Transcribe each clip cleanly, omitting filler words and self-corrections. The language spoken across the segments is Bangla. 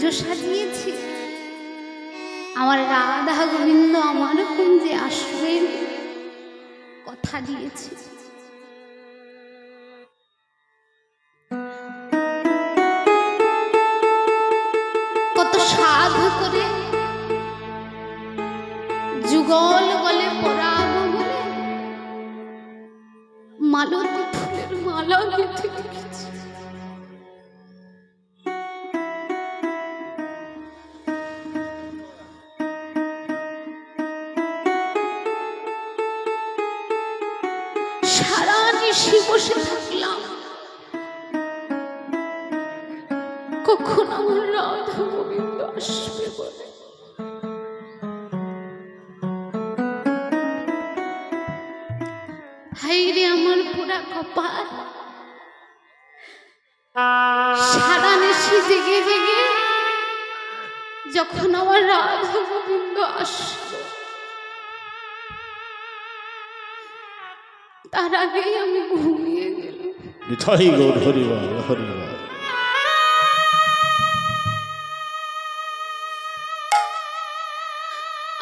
কুঞ্জ সাজিয়েছি, আমার রাধা গোবিন্দ আমার কুঞ্জে আসবেন কথা দিয়েছি। কত সাধু করে যুগল গলে পরাবো বলে মালতী ফুলের মালা গেঁথে রেখেছি। সারা নিশি বসে থাকলাম, কখন আমার রাধা গোবিন্দ আসবে বলে। হাইরে আমার পুরা কপাল, সারা নিশি জেগে জেগে যখন আমার রাধা গোবিন্দ আসবে তার আগেই আমি ঘুমিয়ে গেলাম।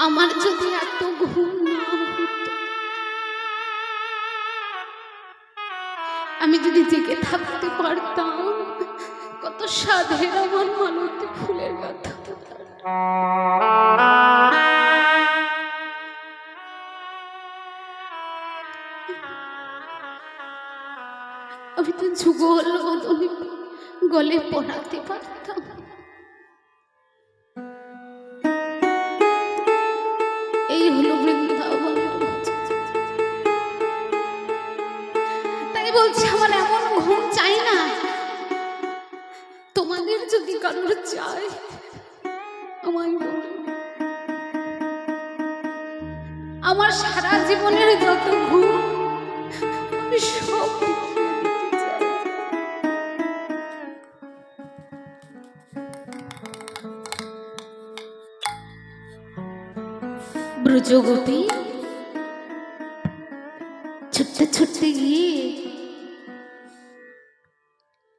আমার যদি এত ঘুম না হতো, আমি যদি জেগে থাকতে পারতাম, কত সাধের আমার মালতী ফুলের কথা। আমি তো যুগল বদনে গলে পড়াতে পারতাম। এই হলো বৃন্দাবনের ভজন। তাই বলছি আমার এমন ঘুম চাই না। তোমাদের যদি কারোর চাই আমায় বলো। আমার সারা জীবনের যত ঘুম আমি সব ব্রজগোপী ছুটতে ছুটতে গিয়ে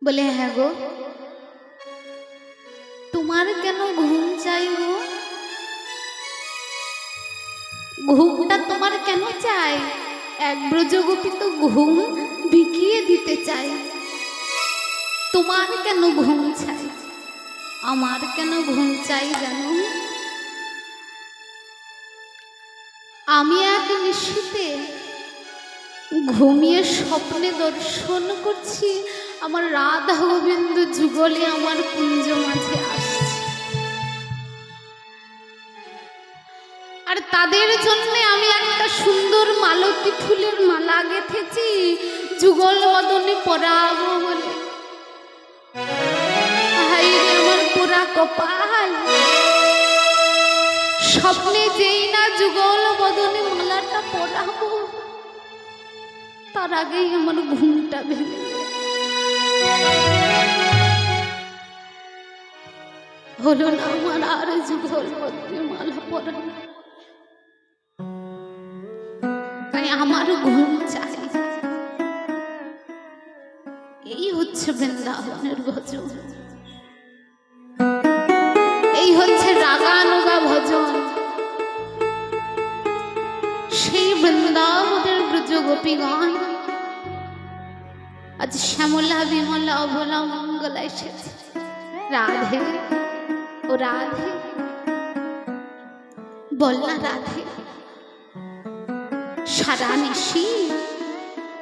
বলে, হ্যাঁ গো, তোমার কেন ঘুম চাই গো? ঘুমটা তোমার কেন চাই? এক ব্রজগোপী তো ঘুম বিকিয়ে দিতে চাই। তোমার কেন ঘুম চাই? আমার কেন ঘুম চাই জানো? আমি এক নিশীতে ঘুমিয়ে স্বপ্নে দর্শন করছি আমার রাধা গোবিন্দ যুগলে আমার কুঞ্জ মাঝে আসছে। আর তাদের জন্য আমি একটা সুন্দর মালতী ফুলের মালা গেঁথেছি যুগল বদনে পরাবো বলে। হায়রে আমার পুরা কপাল, স্বপ্নে যেই না যুগল বদনে মালাটা পরাবো তার আগেই আমার ঘুমটা ভেঙে হলো না আমার আর যুগল বদনে মালা পরানো। তাই আমার ঘুম চাই। এই হচ্ছে বৃন্দাবনের ভজন, এই হচ্ছে রাগানুগা ভজন। সেই বৃন্দাবনের ব্রজগোপীগণ আজ শ্যামলা বিমলা অবলা মঙ্গলা এসেছে। রাধে ও রাধে, বল না রাধে, সারা নিশি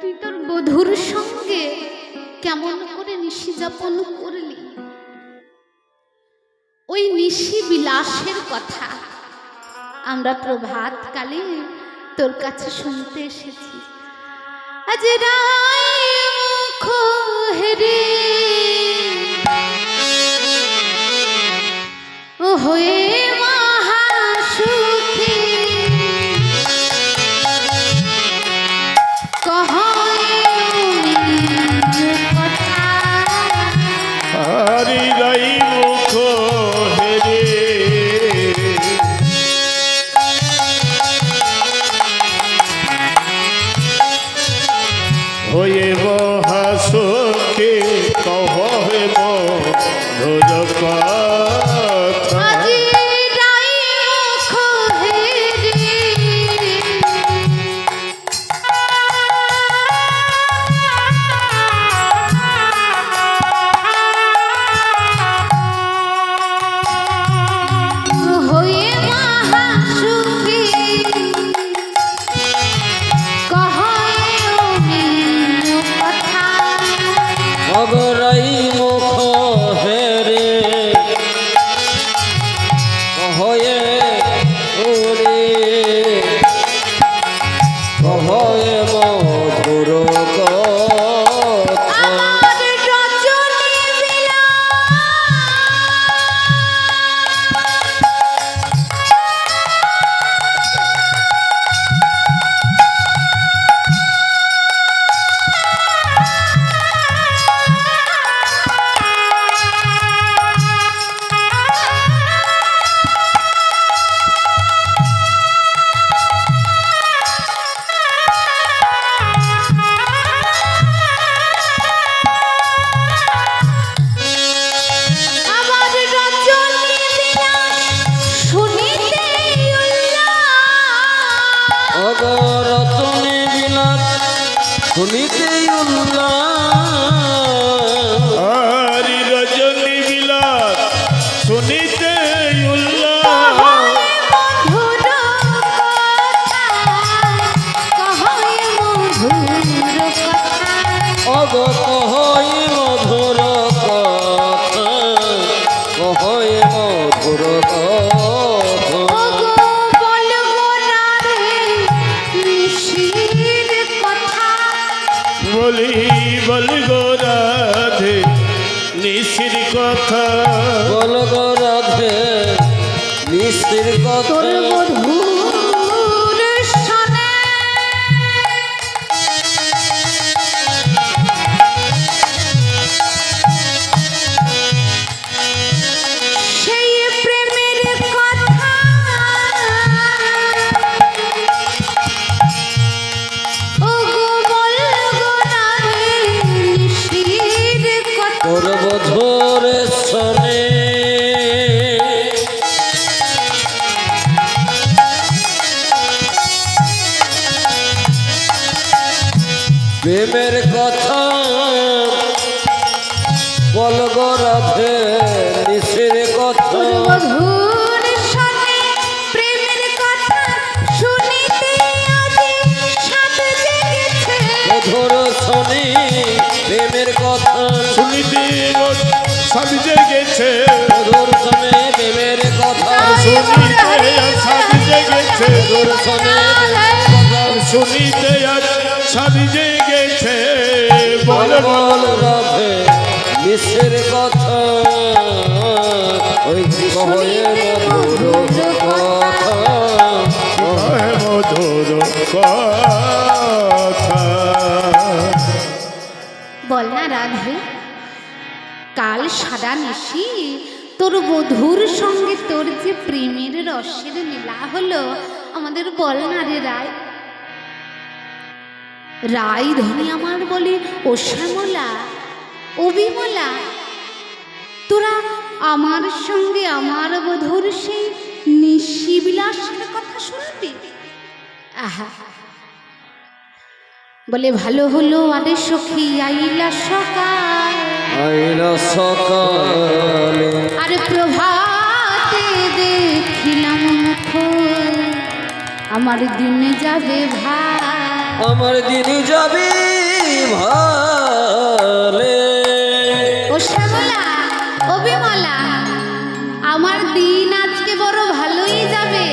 তুই তোর বধূর সঙ্গে কেমন করে নিশি যাপন করলি? ওই নিশি বিলাসের কথা আমরা প্রভাত কালে তোর কাছে শুনতে এসেছি। আজ রায় মুখ হেরে ও হয়ে মহাসুখী হরি রাই মুখ হেরে হয়ে মহাসুখী কহে মধুর কহয় মধুর কথা। ওগো বলো গো রাধে নিশির কথা। বলি বল গো রাধে নিশির কথা। বল গো রাধে নিশির কথা। তোর মধুর সনে সেই প্রেমের কথা। ওগো বল গো রাধে নিশির কথা। তোর মধুর সনে প্রেমের কথা। বল গো রাধে নিশির কথা। তোর মধুর সনে প্রেমের কথা শুনিতে আজি সাত জেগেছে। মধুর শনি প্রেমের কথা। শুনিতে সব জেগেছে। মধুর শনি প্রেমের কথা। শুনিতে সব জেগেছে। মধুর শনি প্রেমের কথা। শুনিতে আজ সব জেগেছে। বল বল বল রাধে নিশির কথা। ওই কহয়ে মধুর কথা। মধুর কথা। বল না রাধে, কাল সারা নিশি তোর বধূর সঙ্গে তোর যে প্রেমের রসের মেলা হলো, আমাদের বল না রে রায়। রায় ধনী আমার বলে ও শ্যামলা ও বিমলা, তোরা আমার সঙ্গে আমার বধূর সেই নিশি বিলাসের কথা শুনবি? আহা, বলে ভালো হলো আরে সখী আইলা সকাল। আইলা সকালে আর প্রভাতে দেখিলাম মুখ, আমার দিন যাবে ভাই। আমার দিন যাবে ভালে। ও শ্যামলা ও বিমলা, আমার দিন আজকে বড় ভালোই যাবে,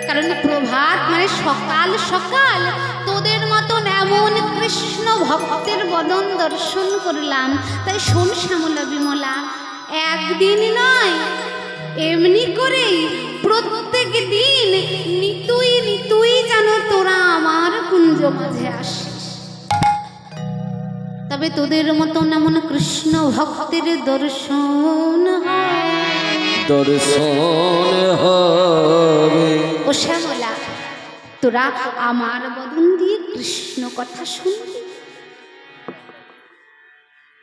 কারণ প্রভাত মানে সকাল সকাল তোদের মতন এমন কৃষ্ণ ভক্তের বদন দর্শন করলাম। তাই শোন শ্যামলা বিমলা, একদিন নয় এমনি করেই প্রত্যেক দিন নিতুই নিতুই যেন তোরা আমার কুঞ্জ মাঝে আসিস। তবে তোদের মতন এমন কৃষ্ণ ভক্তের দর্শন হয়। দর্শন হবে। ও শ্যামলা, তোরা আমার বদন দিয়ে কৃষ্ণ কথা শুনবি।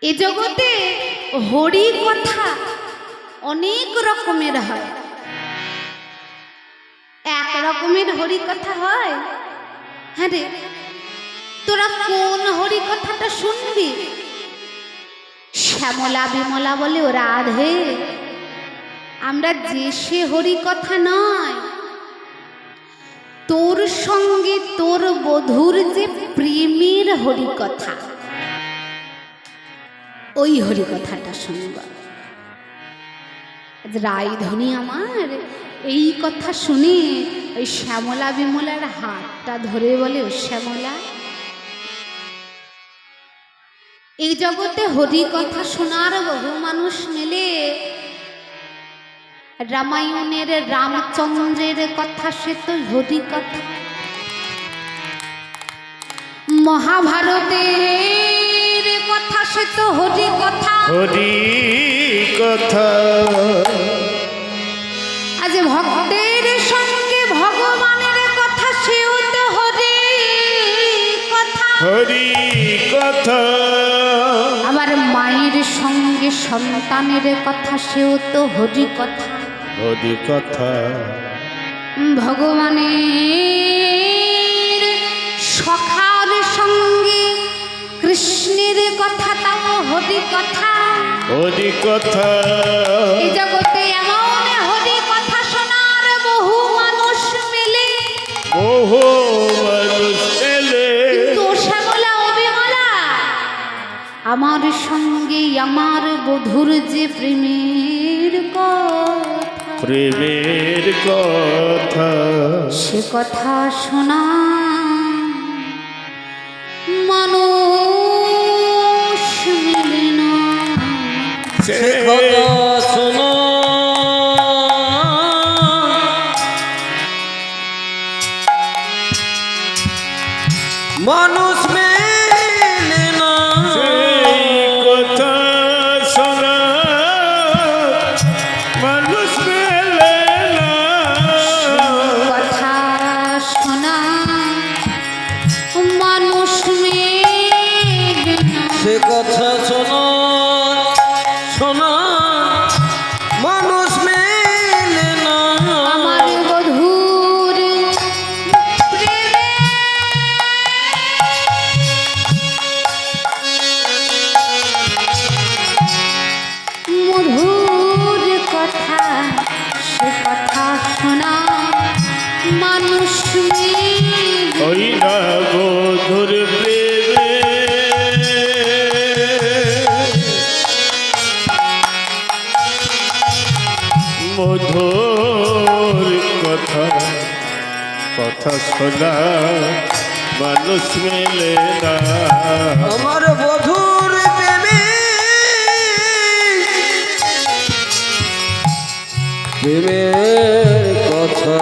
এ জগতে হরি কথা অনেক রকমের হয়। এক রকমের হরি কথা হয়? হ্যাঁ রে, তোরা কোন হরি কথাটা শুনবি? শ্যামলা বিমলা বলে ও রাধে, আমরা যে সে হরি কথা নয়, তোর সঙ্গে তোর বধূর যে প্রেমের হরি কথা, ওই হরি কথাটা শুনব। রায়ধনী আমার এই কথা শুনে ওই শ্যামলা বিমলার হাতটা ধরে বলে, ও শ্যামলা, এই জগতে হরি কথা শোনার বহু মানুষ মেলে। রামায়ণের রামচন্দ্রের কথা সে তো হরি কথা, মহাভারতের কথা সে তো হরি কথা, হরি কথা। আজ ভক্তের সঙ্গে ভগবানের কথা সেও তো হরি কথা। হরি কথা। আবার মায়ের সঙ্গে সন্তানের কথা সেও তো হরি কথা। হরি কথা। ভগবানের সখার সঙ্গে কৃষ্ণের কথা তাও হরি কথা। হরি কথা। এই জগতে এমন হরি কথা শোনার বহু মানুষ মেলে, বহু মানুষ এলে। কিন্তু শ্যামলা ও বিমলা, আমার সঙ্গে আমার বধূর যে প্রেমের প্রেমের কথা সে কথা শোনা মানুষ মেলে না। সে কথা শোনো মানুষ মেলে না। সেই কথা শোনা মানুষ মেলে না। কথা শোনা মানুষ মেলে না। সে কথা শোনো শোনা মানুষ মেলে না। আমার বধূর প্রেমে মধুর কথা, সে কথা শোনা মানুষ মেলে ওই না বধুর প্রেমে মধুর কথা কথা শোনা মানুষ মেলে না। আমার বধুর প্রেমে প্রেমের কথা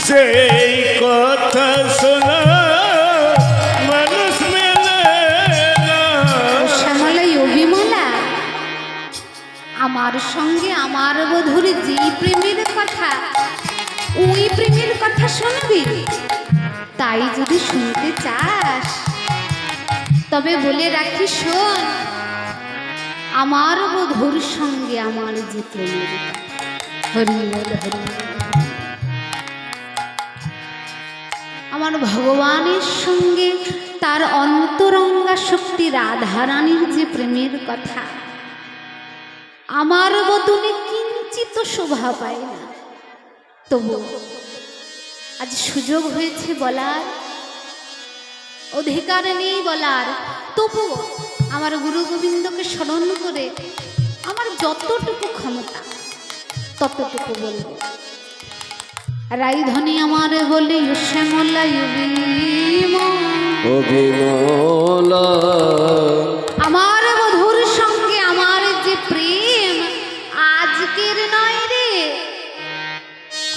সেই কথা শোনা মানুষ মেলে না। শ্যামলাই অভিমলা, আমার সঙ্গে আমার বধুর যে প্রেমের কথা, ওই প্রেমের কথা শুনবি? তাই যদি শুনতে চাস তবে বলে রাখি, শোন, আমার বধুর সঙ্গে আমার যে প্রেমের কথা। হরি বল, হরি বল। আমার ভগবানের সঙ্গে তার অন্তরঙ্গা শক্তি রাধারানীর যে প্রেমের কথা, আমার বদনে কিঞ্চিত শোভা পায় না। তবু আজ সুযোগ হয়েছে বলার, অধিকার নেই বলার, তবু আমার গুরু গোবিন্দকে স্মরণ করে আমার যতটুকু ক্ষমতা ততটুকু বলবো। রাইধনী আমার বলে শ্যামলা অভিমলা আমার বধুর সঙ্গে আমার যে প্রেম আজকের নয় রে,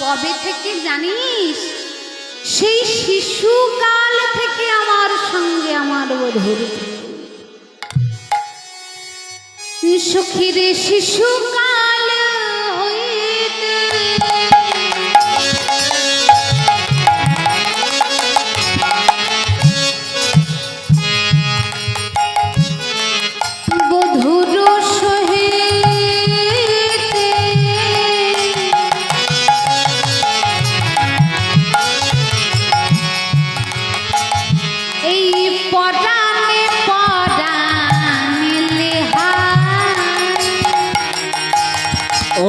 কবে থেকে জানিস? সেই শিশুকাল থেকে আমার সঙ্গে আমার বধুর প্রেম। সখীরে শিশুকাল হইতে বধুর সহিতে এই পরাণে পরাণে লেহাই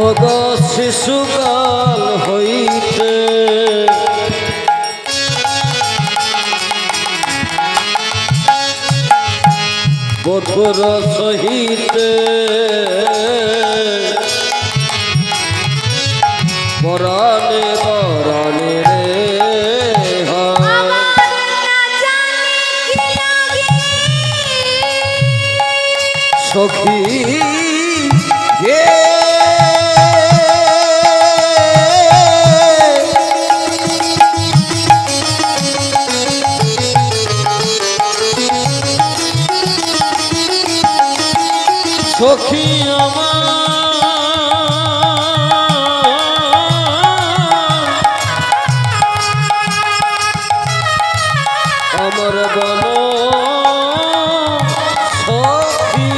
অগ শিশুকাল হইতে বধুর সহিতে পরাণে পরাণে রে হয়। আমার না জানি কি লাগে সখী গে সখী আমার বন সখী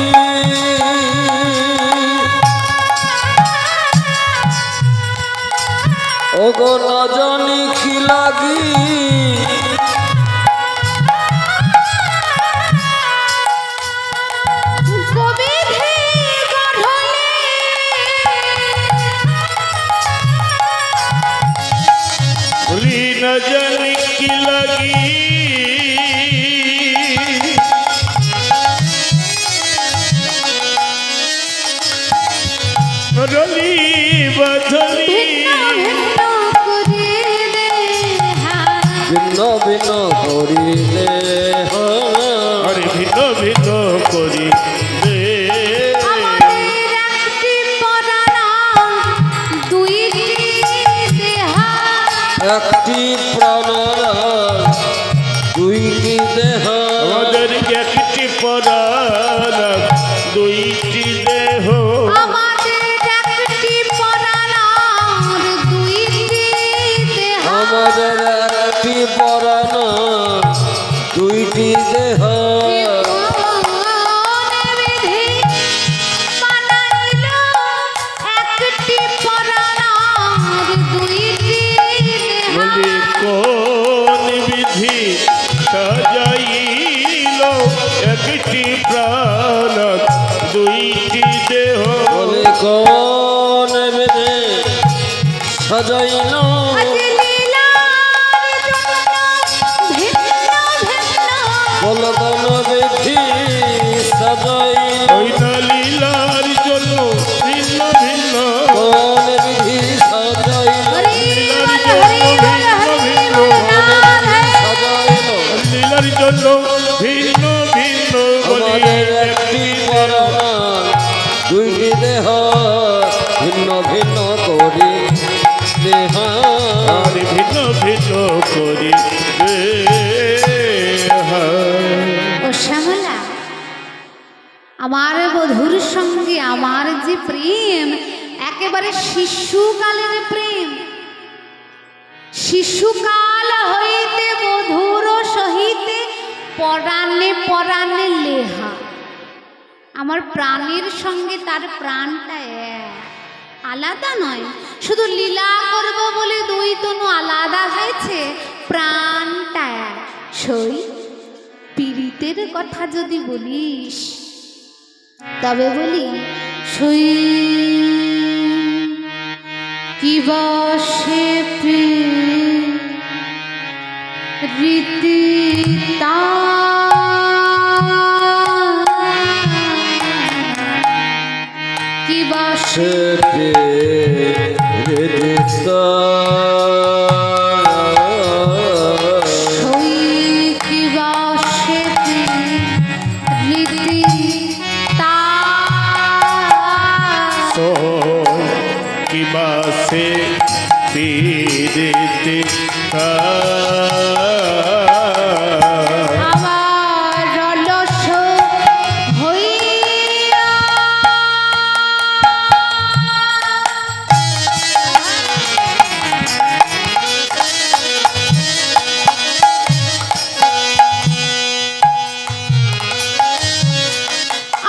ওগো না জানি কি লাগি কবিধে গড়লে ভুলি না জানি কি লাগি রলি বধলি ভিন্ন করিলে হাত। ভিন্ন ভিন্ন করিলে আরে ভিন্ন ভিন্ন করি দে আমাদের একটি পরাণ দুইটি দেহা। একটি প্রাণ দুইটি দেহ আমাদের একটি পরাণ দুইটি দেহ আমাদের একটি পরাণ দুইটি দেহা। আমাদের একটি পরাণ দুইটি দেহ জীবনে বিধি বানাইল একটি পরাণ দুইটি বলি দেহা। কোন বিধি সাজাইল একটি প্রাণ দুইটি দেহ বলে কোন বেদে সাজাইল আজ লীলার জন্য ভিন্ন ভিন্ন বল কোন বিধি সাজাইল ওই না লীলার জন্য ভিন্ন ভিন্ন কোন বিধি সাজাইল হরি বল হরি বল হরি বল রাধে। সাজাইল লীলার জন্য ভিন্ন ভিন্ন বলি আমাদের একটি পরাণ দুইটি দেহ ভিন্ন ভিন্ন করি দেহ আর ভিন্ন ভিন্ন করি ও শ্যামলা, আমার বধূর সঙ্গে আমার যে প্রেম একেবারে শিশুকালের প্রেম। শিশুকাল হইতে বধূর সহিতে পরাণে পরাণে লেহা। আমার প্রাণের সঙ্গে তার প্রাণটা এক, আলাদা নয়। শুধু লীলা করব বলে দুই তনু আলাদা হয়েছে, প্রাণটা এক। সই পীড়িতের কথা যদি বলিস তবে বলি সই কি বসে রীতি কি বসে সে সই কি বসে রীতি কিবা সে পীড়িতে আমার রলস হইয়া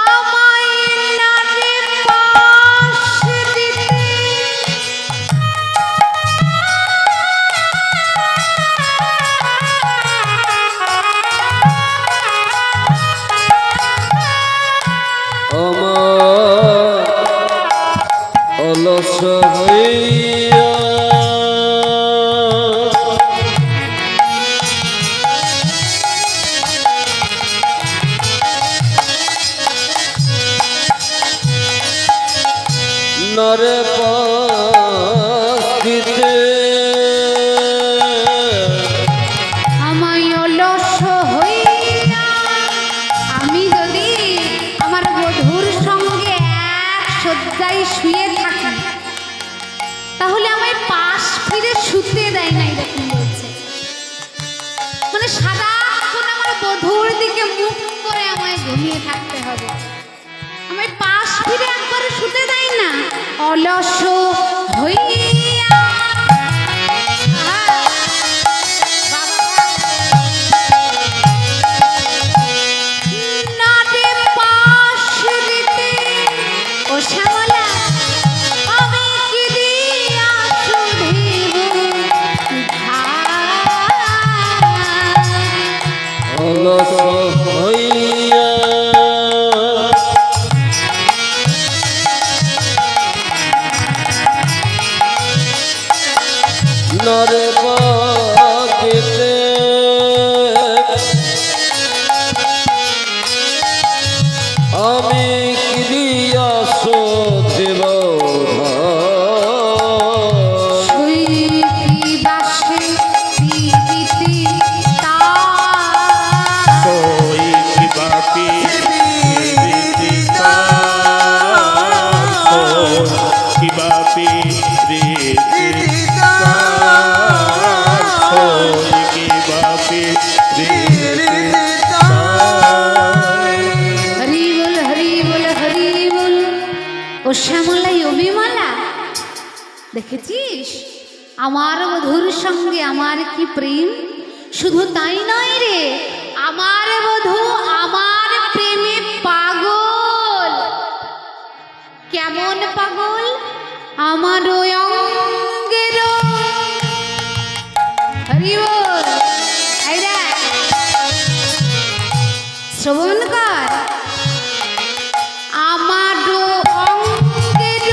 আমায় নারে পাশ দিতে আমার অলস হইয়া নরে পাশিতে আমায় অলস হইয়া আমি যদি আমার বধূর সঙ্গে এক শয্যায় শুয়ে থাকি তাহলে আমায় পাশ ফিরে শুতে দেয় না, এরকম বলছে। মানে সারাক্ষণ আমার বধূর দিকে মুখ করে আমায় ঘুমিয়ে থাকতে হবে, আমায় পাশ ফিরে একবারে শুতে দেয় না। অলস হইয়া নারে পাশ দিতে ও শ্যামলা আমি কি দিয়া শুধিব অলস হইয়া নরে পাশিতে আমি কি দিয়া শোধিব ও শ্যামলাই অভিমালা, দেখেছিস আমার বধূর সঙ্গে আমার কি প্রেম। শুধু তাই নয় রে, আমার বধূ আমার প্রেমে পাগল। কেমন পাগল? আমার ওই অঙ্গের হরি বল, এই দেখ, শ্রবণ কর। আমার অঙ্গের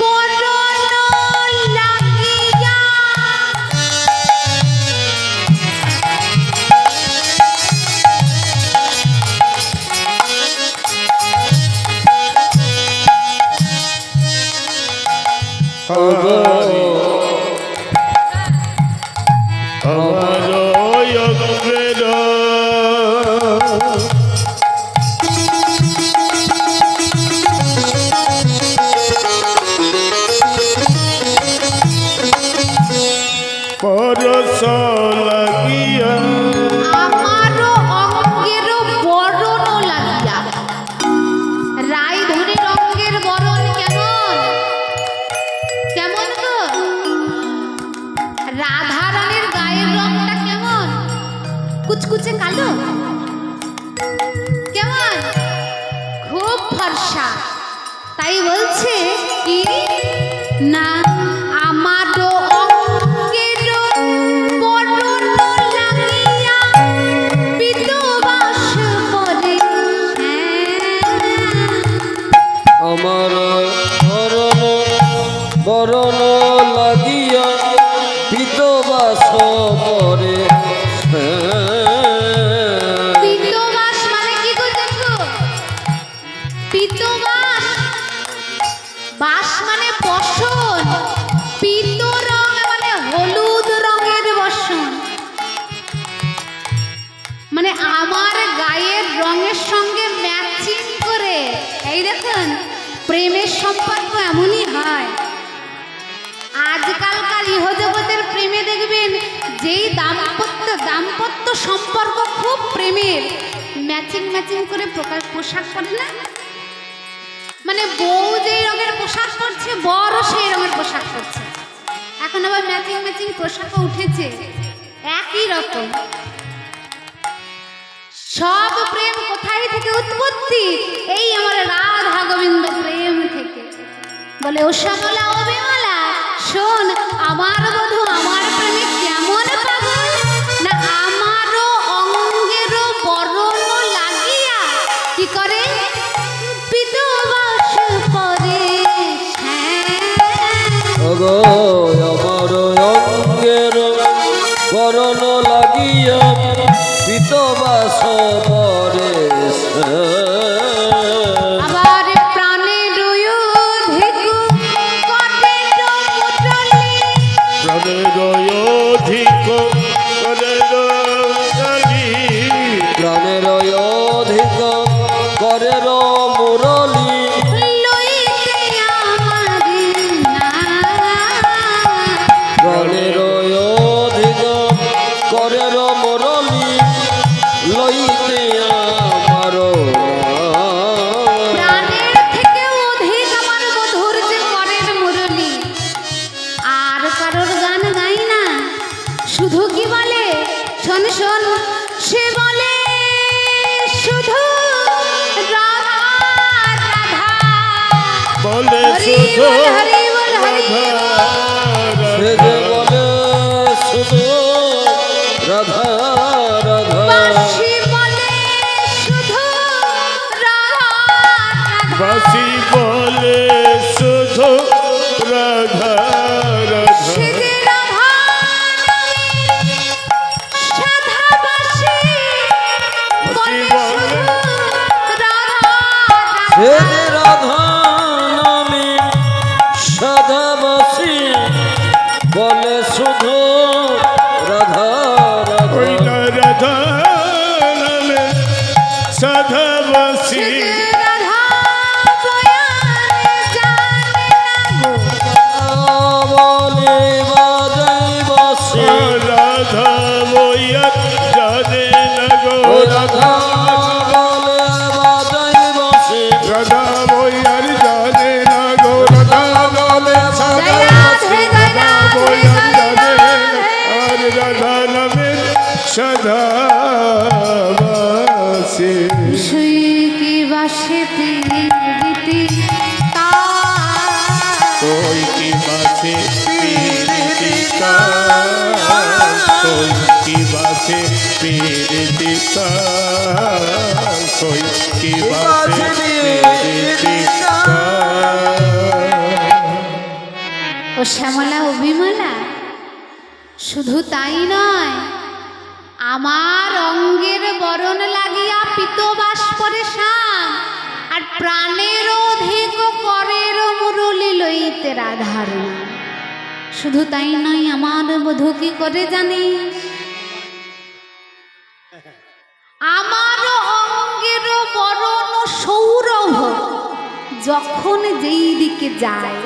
পরন লাগিয়া আমার অঙ্গের পরশ লাগিয়া আমার অঙ্গের বরণ লাগিয়া। রায়ধনীর অঙ্গের বরণ কেমন? কেমন গো? রাধা রানীর গায়ের রংটা কেমন? কুচকুচে কালো? কেমন? খুব ফর্সা। তাই বলছে কি না, আমার অঙ্গের বরণ লাগিয়া বিধবাস করে। আমার হরণ বরণ লাগিয়া পিতবাস পরে পিতবাস মানে কি গো দেখো? পিতবাস, বাস মানে বসন, পিত রং মানে হলুদ রঙের বসন। মানে আমার গায়ের রঙের সঙ্গে ম্যাচিং করে। এই দেখুন, প্রেমের সম্পর্ক এমনই হয়। আজকালকার ইহজগতের প্রেমে দেখবেন যেই দাম্পত্য সম্পর্ক খুব প্রেমের, ম্যাচিং ম্যাচিং করে পোশাক পরে না। মানে বউ যেই রঙের পোশাক পরছে, বরও সেই রঙের পোশাক পরছে। এখন আবার ম্যাচিং ম্যাচিং পোশাকও উঠেছে, একই রকম। সব প্রেম কোথায় থেকে উৎপত্তি? এই আমার রাধা গোবিন্দ প্রেম থেকে। বলে ও শ্যামলা ও বিমলা, শোন আমার বধূ আমার প্রেমে কেমন পাগল না, আমারও অঙ্গের বরণ লাগিয়া কি করে বিধবাস পরে। ওগো আমার অঙ্গের বরণ লাগিয়া পিতবাস পরে আবার প্রাণের অধিক কটের মুরলি, প্রাণের অধিক করের গালি প্রাণের অধিক করের মুরলি লইতে আমারে না। প্রাণের অধিক করের মুরলি লইতে আমার প্রাণের থেকে অধিক আমার বধূর যে করের মুরলি। আর কারোর গান গাই না, শুধু কি বলে শোন শোন, সে বলে শুধু রাধা রাধা। বলে হরি শুধু বল হরি বল হরি রাধা বল। সে যে বলে শুধু রাধা রাধা বাঁশি বলে শুধু রাধা রাধা। বাসি বলে শুধু রাধা রাধা সে যে রাধা সাধা বাঁশি বলে শুধু রাধা সে রাধা। যে রাধা নামে সাধাবাসী বলে শুধু রাধা ওই রাধা না রাধা নামে সাধাবাসী সে যে রাধা বয়ানে জানে না গো। বলে বাজাই বাসি রাধা বইয়া জানে না গো রাধা বলে বাজাই বাসে প্রীতি কই কি বাসে প্রীতি কই কি বাসে প্রীতি কই কি বাসে প্রীতি ও শ্যামলা ও বিমলা, শুধু তাই নয়, আমার অঙ্গের বরণ লাগিয়া পিতবাস পরেশান, আর প্রাণের অধিক করের মুরলি লইতে রাধার নাম। শুধু তাই নয়, আমার বধূ কি করে জানিস? আমার অঙ্গের বরণ সৌরভ যখন যেই দিকে যায়,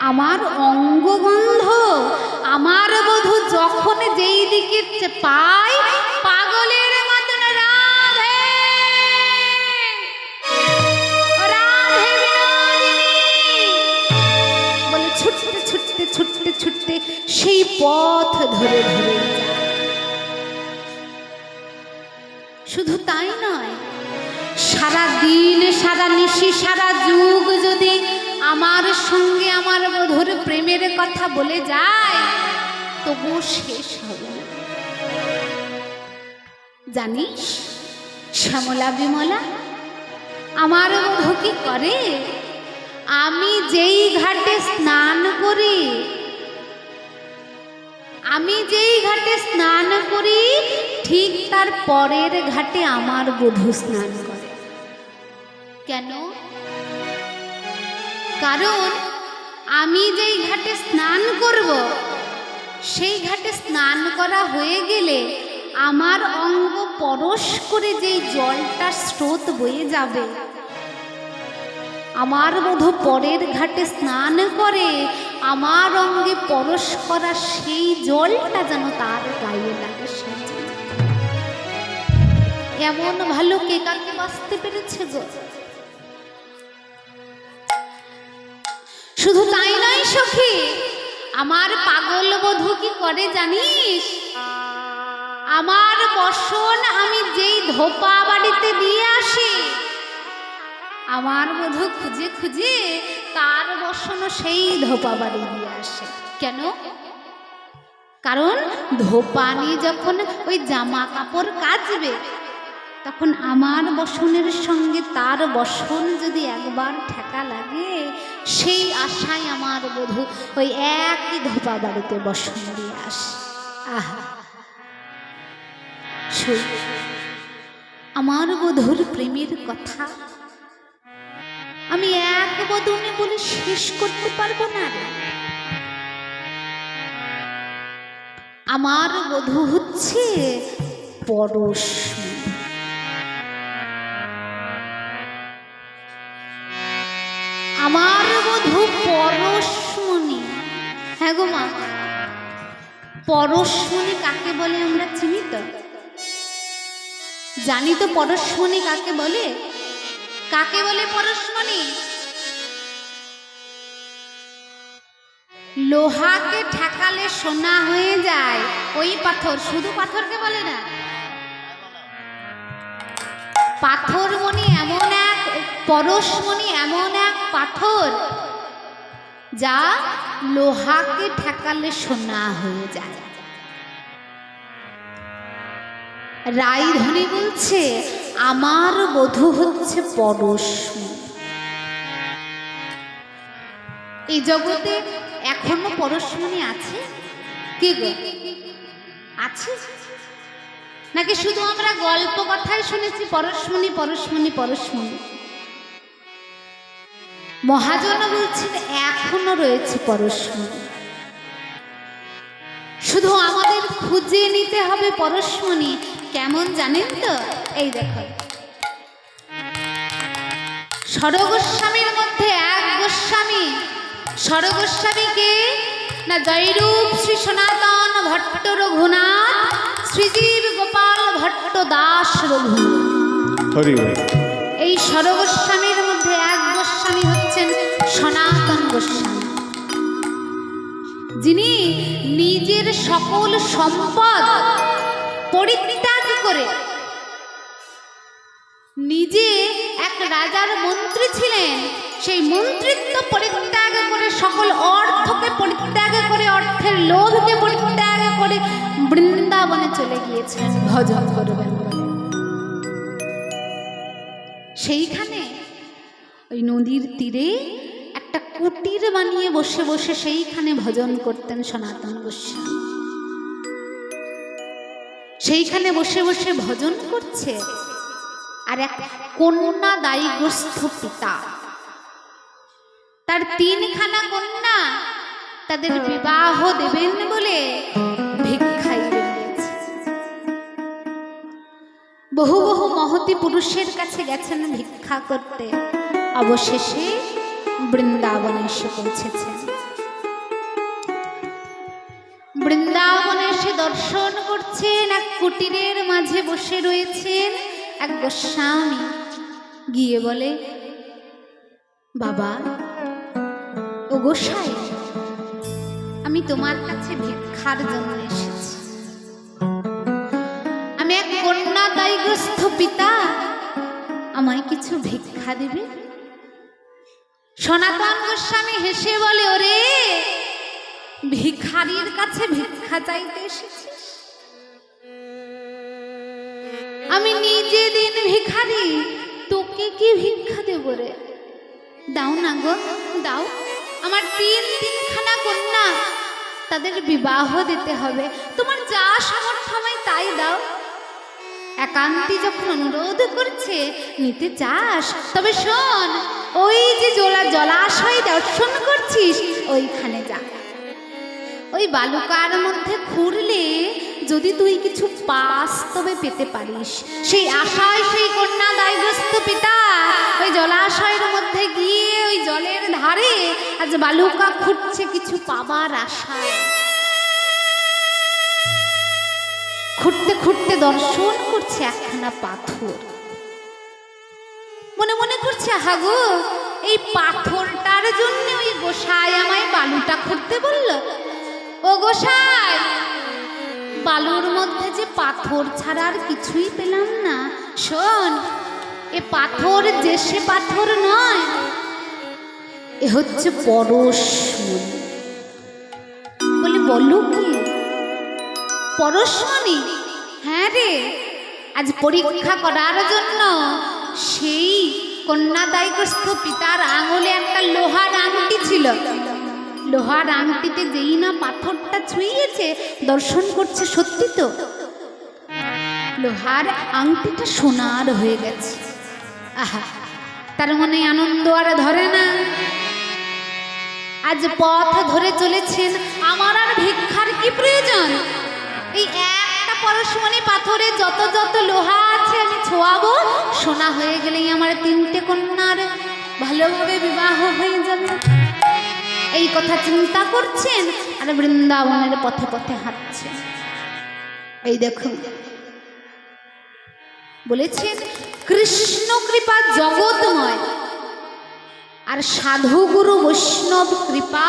আমার অঙ্গগন্ধ আমার বধূ যখন যেই দিকে পায়, পাগলের মতন রাধে রাধে বিনোদিনী বলে ছুটতে ছুটতে ছুটতে ছুটতে সেই পথ ধরে ধরে যায়। শুধু তাই নয়, সারা দিন সারা নিশি সারা যুগ যদি আমার সঙ্গে আমার বধূর প্রেমের কথা বলে যায়, তবু শেষ হবে না। জানিস শ্যামলা বিমলা, আমার বধূ কি করে? আমি যেই ঘাটে স্নান করি, ঠিক তার পরের ঘাটে আমার বধূ স্নান করে। কেন? কারণ আমি যেই ঘাটে স্নান করব, সেই ঘাটে স্নান করা হয়ে গেলে আমার অঙ্গ পরশ করে যেই জলটা স্রোত বয়ে যাবে, আমার বধূ পরের ঘাটে স্নান করে আমার অঙ্গে পরশ করা সেই জলটা যেন তার গায়ে লাগে। এমন ভালো কে কাকে বাঁচতে পেরেছে গো? শুধু তাই নয় সখী, আমার পাগল বধূ কি করে জানিস? আমার বসন আমি যেই ধোপা বাড়িতে দিয়ে আসি, আমার বধূ খুঁজে খুঁজে তার বসন সেই ধোপা বাড়ি দিয়ে আসে। কেন? কারণ ধোপানি যখন ওই জামা কাপড় কাচবে, তখন আমার বসনের সঙ্গে তার বসন যদি একবার ঠেকা লাগে, সেই আশায় আমার বধূ ওই একই ধোপা বাড়িতে বসন দিয়ে আসে। আহা, আমার বধূর প্রেমের কথা আমি এক বদনে বলে শেষ করতে পারবো না। আমার বধূ হচ্ছে পরশমণি। আমার বধূ পরশমণি। হ্যাঁ গো মা, পরশমণি কাকে বলে আমরা চিনি তো? জানি তো পরশমণি কাকে বলে? কাকে বলে পরশমণি? লোহাকে ঠেকালে সোনা হয়ে যায় ওই পাথর। শুধু পাথরকে বলে না, পাথরমণি এমন এক, পরশমণি এমন এক পাথর যা লোহাকে ঠেকালে সোনা হয়ে যায়। রায়ধনী বলছে আমার বধূ হচ্ছে পরশমণি। এই জগতে এখনো পরশমণি আছে? কে গো আছে? নাকি শুধু আমরা গল্প কথায় শুনেছি পরশমণি পরশমণি পরশমণি? মহাজন বলছেন এখনো রয়েছে পরশমণি। শুধু আমাদের খুঁজে নিতে হবে পরশমণি। কেমন জানেন তো? এই দেখো, ষড়গোস্বামীর মধ্যে এক গোস্বামী। ষড়গোস্বামীকে না জয়রূপ শ্রী সনাতন ভট্ট রঘুনাথ, শ্রীজীব গোপাল ভট্ট দাস রঘুনাথ। এই ষড়গোস্বামীর মধ্যে এক গোস্বামী হচ্ছেন সনাতন গোস্বামী, যিনি নিজের সকল সম্পদ পরিত্যাগ করে নিজে নিজে এক রাজার মন্ত্রী ছিলেন, সেই মন্ত্রিত্ব পরিত্যাগ করে, সকল অর্থকে পরিত্যাগ করে, অর্থের লোভকে পরিত্যাগ করে বৃন্দাবনে চলে গিয়েছেন ভজন করবেন বলে। সেইখানে ওই নদীর তীরে একটা কুটির বানিয়ে বসে বসে সেইখানে ভজন করতেন সনাতন গোস্বামী। সেইখানে বসে বসে ভজন করছে, আর এক কন্যা দায়গ্রস্ত পিতা, তার 3খানা কন্যা, তাদের বিবাহ দেবেন বলে ভিক্ষায় বেরিয়েছে। বহু বহু মহতী পুরুষের কাছে গেছেন ভিক্ষা করতে, অবশেষে বৃন্দাবনে এসে পৌঁছেছেন। বৃন্দাবনে এসে দর্শন করছেন, এক কুটিরের মাঝে বসে রয়েছেন এক গোস্বামী। গিয়ে বলে, বাবা ও গোসাই, আমি তোমার কাছে ভিক্ষার জন্য এসেছি। আমি এক কন্যা দায়গ্রস্ত পিতা, আমায় কিছু ভিক্ষা দেবে? সনাতন গোস্বামী হেসে বলে, ওরে ভিখারির কাছে ভিক্ষা চাইতে এসেছিস? আমি নিজে দিন ভিখারি, তোকে কি ভিক্ষা দেব রে? দাও না গো, দাও। আমার 3খানা কন্যা, তাদের বিবাহ দিতে হবে, তোমার যা সামর্থ্য আমায় তাই দাও। একান্তি যখন অনুরোধ করছে, নিতে চাস? তবে শোন, ওই যে জলাশয় দর্শন করছিস, ওইখানে যা। ওই বালুকার মধ্যে খুঁড়লে যদি তুই কিছু পাস তবে পেতে পারিস। সেই আশায় সেই কন্যা দায়গ্রস্ত পিতা ওই জলাশয়ের মধ্যে গিয়ে ওই জলের ধারে আজ বালুকা খুঁড়ছে কিছু পাবার আশায়। খুঁড়তে খুঁড়তে দর্শন করছে একখানা পাথর। মনে মনে করছে, হাগো এই পাথরটার জন্য ওই গোসাই আমায় বালুটা খুঁড়তে বলল। ও গোসাই, বালুর মধ্যে যে পাথর ছাড়া আর কিছুই পেলাম না। শোন, এ পাথর যে সে পাথর নয়, এ হচ্ছে পরশমণি। বলে, বলো কি পরশমণি? হ্যাঁ রে, আজ পরীক্ষা করার জন্য সেই কন্যা দায়গ্রস্ত পিতার আঙুলে একটা লোহার আংটি ছিল। লোহার আংটিতে যেই না পাথরটা ছুঁয়েছে, দর্শন করছে সত্যি তো লোহার আংটিটা সোনার হয়ে গেছে। আহা, তার মনে আনন্দ আর ধরে না। আজ পথ ধরে চলেছেন, আমার আর ভিক্ষার কি প্রয়োজন? এই একটা পরশমণি পাথরে যত যত লোহা আছে আমি ছোঁয়াবো, সোনা হয়ে গেলেই আমার 3টে কন্যার ভালোভাবে বিবাহ হয়ে যাবে। এই কথা চিন্তা করছেন আর বৃন্দাবনের পথে পথে হাঁটছেন। এই দেখুন, বলেছেন কৃষ্ণ কৃপা জগৎময়, আর সাধু গুরু বৈষ্ণব কৃপা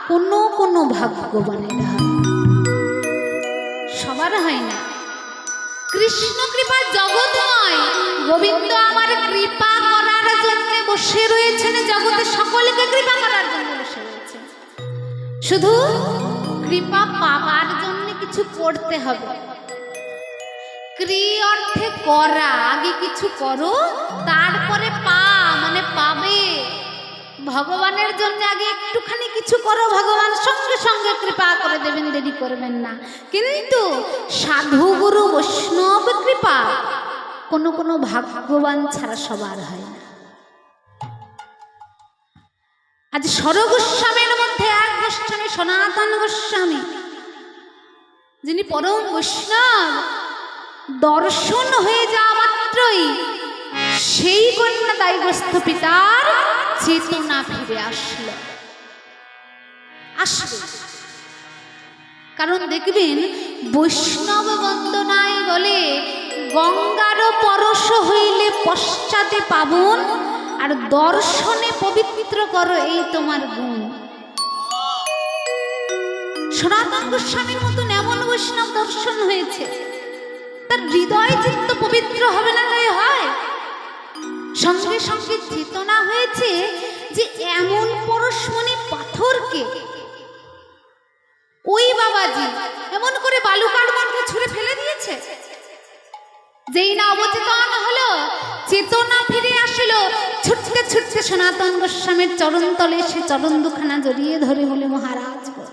কোনো কোনো ভাগ্যবানের হয়, সবার হয় না। কৃষ্ণ কৃপা জগৎময়, গোবিন্দ আমার কৃপা করার জন্য বসে রয়েছেন, জগতে সকলকে কৃপা করার জন্য বসে রয়েছেন। শুধু কৃপা পাবার জন্য কিছু করতে হবে। ক্রি অর্থে করা, আগে কিছু করো তারপরে মানে পাবে। ভগবানের জন্য আগে একটুখানি কিছু করো, ভগবান সঙ্গে সঙ্গে কৃপা করে দেবেন, দেরি করবেন না। কিন্তু সাধু গুরু বৈষ্ণব কৃপা কোনো কোনো ভাগ্যবান ছাড়া সবার হয় না। আজ সরগোস্বামীর মধ্যে এক গোস্বামী সনাতন গোস্বামী, যিনি পরম বৈষ্ণব, দর্শন হয়ে যাওয়া মাত্রই সেই কন্যা দায়গ্রস্ত পিতার চেতনা ফিরে আসলো। কারণ দেখবেন বৈষ্ণব বন্দনায় বলে, গঙ্গার পরশ হইলে পশ্চাতে পাবন, আর দর্শনে পবিত্র করো এই তোমার গুণ। সনাতন গোস্বামীর মতন এমন বৈষ্ণব দর্শন হয়েছে, তার হৃদয় চিত্ত পবিত্র হবে না তাই হয়? সঙ্গে সঙ্গে চেতনা হয়েছে যে এমন পরশমণি পাথরকে ওই বাবাজি এমন করে বালুকার মধ্যে ছুঁড়ে ফেলে দিয়েছে। যেই না অবচেতন হলো, চেতনা ফিরে আসলো, ছুটতে ছুটতে সনাতন গোস্বামীর চরণ তলে সে চরণ দুখানা জড়িয়ে ধরে বলে, মহারাজ গো,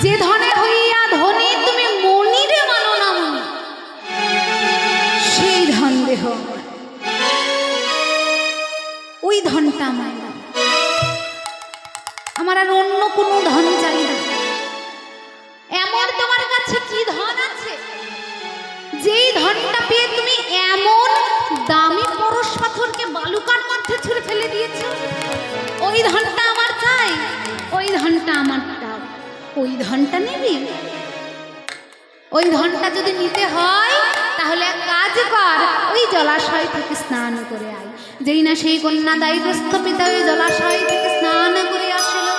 যে ধনে হইয়া ধনী তুমি মনিরে মানো না মনি, সেই ধন দেহ আমার, ওই ধনটা আমার, আমার আর অন্য কোনো ধন চাই না। এমন তোমার কাছে কি ধন আছে যেই ধনটা পেয়ে তুমি এমন দামি পরশ পাথরকে বালুকার মধ্যে ছুঁড়ে ফেলে দিয়েছ? ওই ধনটা আমার চাই, ওই ধনটা আমার দাও। ওই ধনটা নিবি? ওই ধনটা যদি নিতে হয় তাহলে এক কাজ কর, ওই জলাশয় থেকে স্নান করে আয়। যেই না সেই কন্যা দায়গ্রস্ত পিতা ওই জলাশয় থেকে স্নান করে আসলো,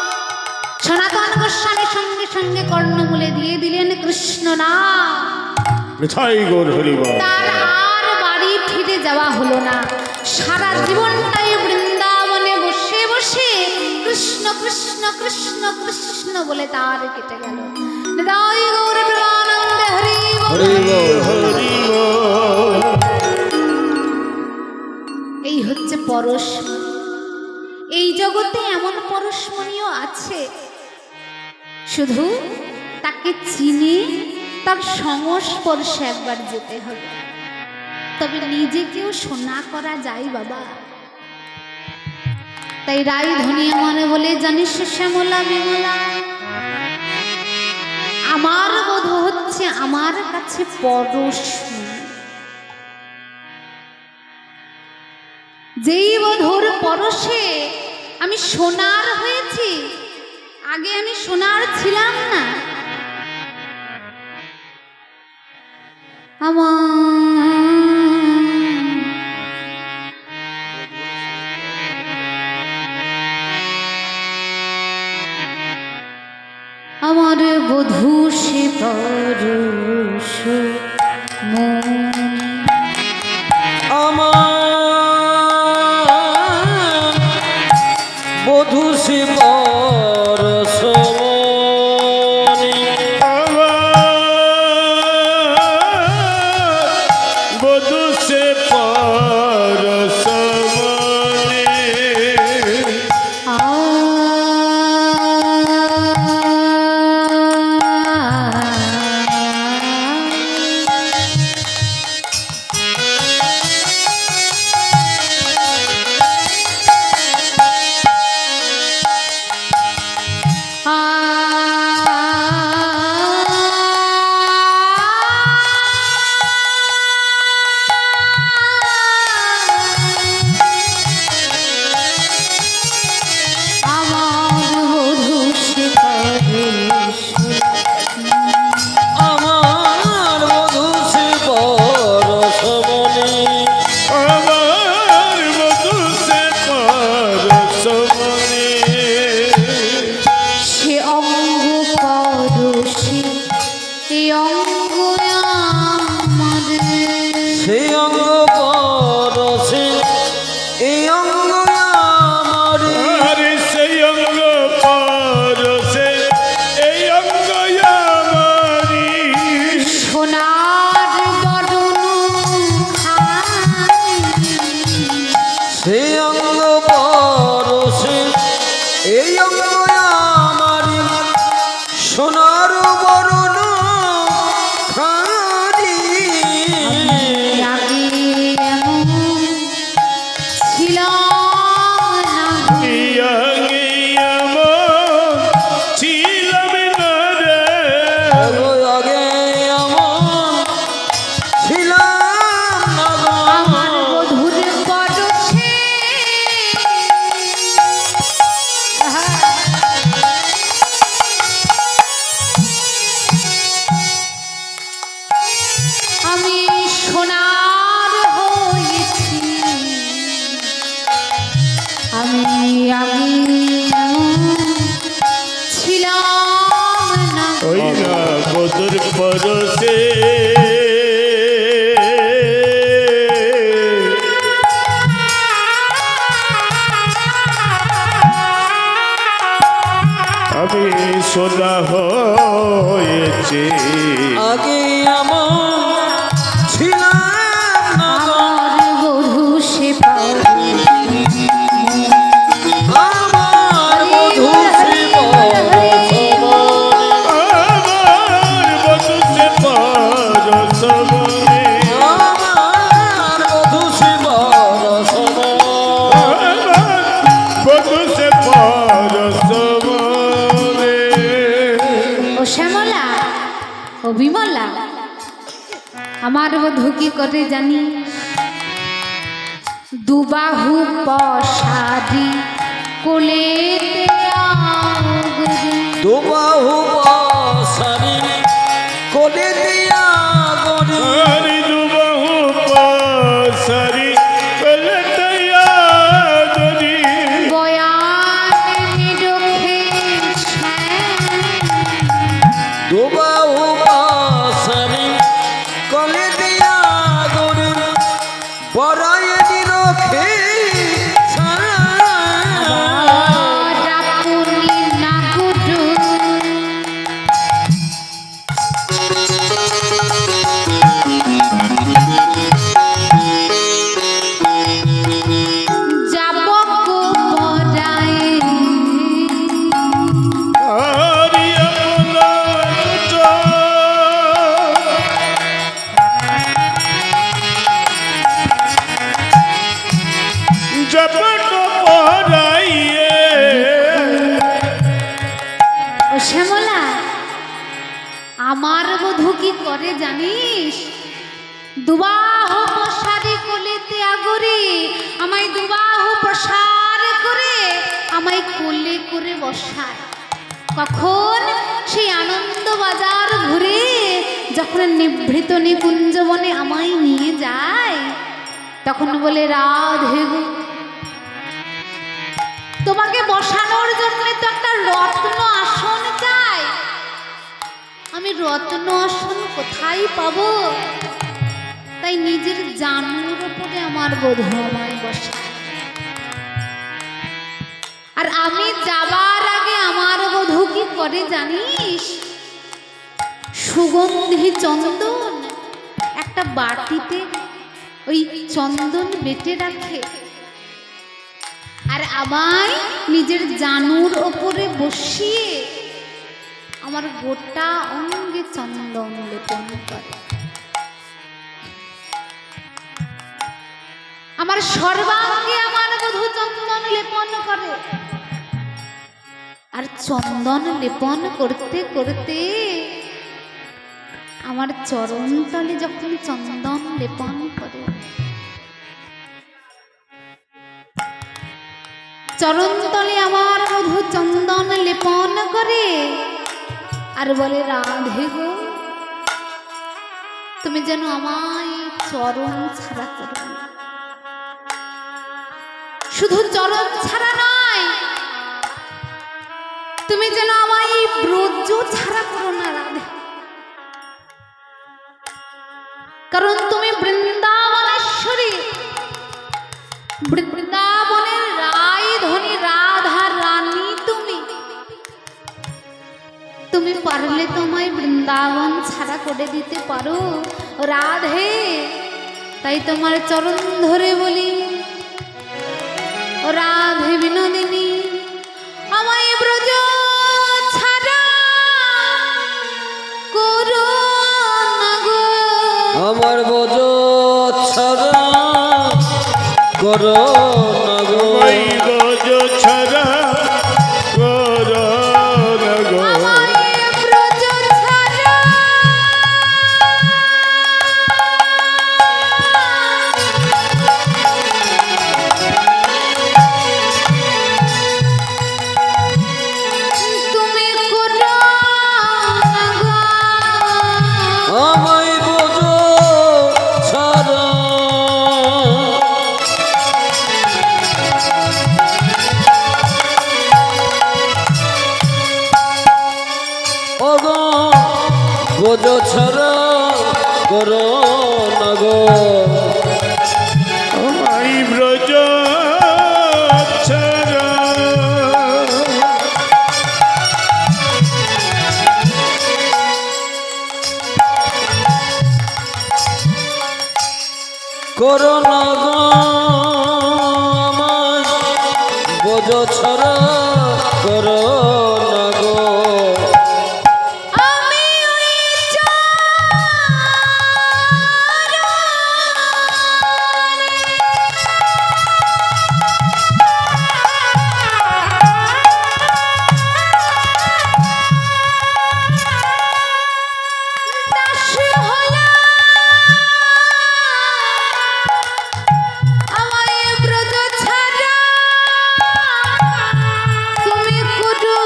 সনাতন গোস্বামী সঙ্গে সঙ্গে কর্ণমূলে দিয়ে দিলেন কৃষ্ণ নাম। মিঠাই গৌর হরিবল। তার আর বাড়ি ফিরে যাওয়া হলো না। সারা জীবনটাই বৃন্দাবনে বসে বসে কৃষ্ণ কৃষ্ণ কৃষ্ণ কৃষ্ণ বলে তার কেটে গেল। হৃদয় গৌর প্রেমানন্দে হরি বল। এই হচ্ছে পরশমণি। এই জগতে এমন পরশমণিও আছে, শুধু তাকে চিনে তার সংস্পর্শে একবার যেতে হবে, তবে নিজেকেও সোনা করা যায় বাবা। তাই রাই ধনিয়া মনে বলে, জানিস শ্যামলা বিমলা, আমার বধূ হচ্ছে আমার কাছে পরশমণি। যেই বধূর পরশে আমি সোনার হয়েছি, আগে আমি সোনার ছিলাম না। আমার বধূ সে পরশ মণি, আমার বধূ সে পরশমণি, বধূ সে পরশমণি, সোনা হয়েছে। আগে আমার ছিলাম না গো, আমার বধূ সে পাবে আমার বধূ সে পরশমণি, আমার বধূ সে পরশমণি, আমার বধূ সে পরশমণি, আমার বধূ সে পরশমণি। ও শ্যামলা ও বিমলা, আমার বধূ কি করে জানি, দুবাহু পশাদি কোলেতে আগরে। দুবাহু বসারি কোলে দিয়া গরি, হরি দুবাহু পাশারি কলতয়া দরি। বয়ানে রোখে শ্যাম, দুবাহু বসারি কোলে দিয়া গরি, বড়াই নিরখে রাপুনি নাগুডু। যাব গো পরায়ে, হরি অমলাত জপট পরাইয়ে। ও শ্যামলা, আমার বধূ কি করে জানিস, দুবাহ প্রসারী কোলেতে আগরে, আমায় দুবাহ প্রসার করে আমায় কোলে করে বসায়। কখন সেই আনন্দ বাজার ঘুরে যখন নিভৃত নিকুঞ্জবনে আমায় নিয়ে যায়, তখন বলে রাধে গো, তোমাকে বসানোর জন্য তো একটা রত্ন আসন চাই। আমি রত্ন আসন কোথায় পাবো? তাই নিজের জানুর উপরে আমার বধূ আমায় বসায়। আর আমি যাবার আগে আমার বধূ কি করে জানিস, সুগন্ধি চন্দন একটা বাটিতে ওই চন্দন বেটে রাখে, আর আমায় নিজের জানুর ওপরে বসিয়ে আমার গোটা অঙ্গে চন্দন লেপন করে। আমার সর্বাঙ্গে আমার বধূ চন্দন লেপন করে। আর চন্দন লেপন করতে করতে আমার চরণ তলে যখন চন্দন লেপন করে, চরণ তলে আমার বধূ চন্দন লেপন করে আর বলে রাধে গো, তুমি যেন আমায় চরণ ছাড়া করো না। শুধু চরণ ছাড়া নয়, তুমি যেন আমায় ব্রজ ছাড়া করো না রাধে, কারণ তুমি বৃন্দাবনেশ্বরী, বৃন্দাবনের রায় ধনী রাধা রানী। তুমি পারলে তোমায় বৃন্দাবন ছাড়া করে দিতে পারো রাধে। তাই তোমার চরণ ধরে বলি, ও রাধে বিনোদিনী, আমায় ব্রজ ছাড়া করো না গো। আমার বজ ছাড়া করো না গো, আমায় ব্রজ ছাড়া করো না গো। আমায় ব্রজ ছাড়া তুমি করো না গো। আমায় বজ ছাড়া করোনা গো আমার বোঝ ছাড়া করোনা গো আমি ওই দাস হলাম, আমায় ব্রত ছাড়া তুমি করো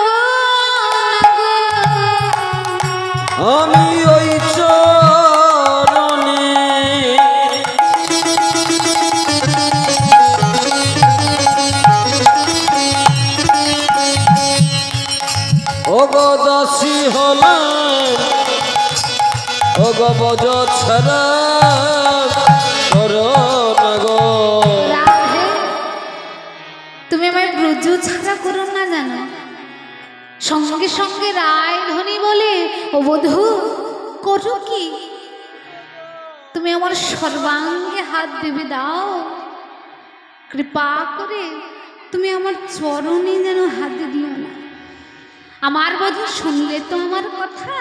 না গো। আমি ওই চরণে ওগো দাসী হলাম ওগো বোঝ ছাড়া করোনা গো রাধে, তুমি আমায় ব্রজ ছাড়া করো না জানো। সঙ্গে সঙ্গে রায় ধ্বনি বলে, ও বধূ করো কি, তুমি আমার সর্বাঙ্গে হাত দেবে দাও, কৃপা করে তুমি আমার চরণে যেন হাত দিও না। আমার বধূ শুনলে তো আমার কথা,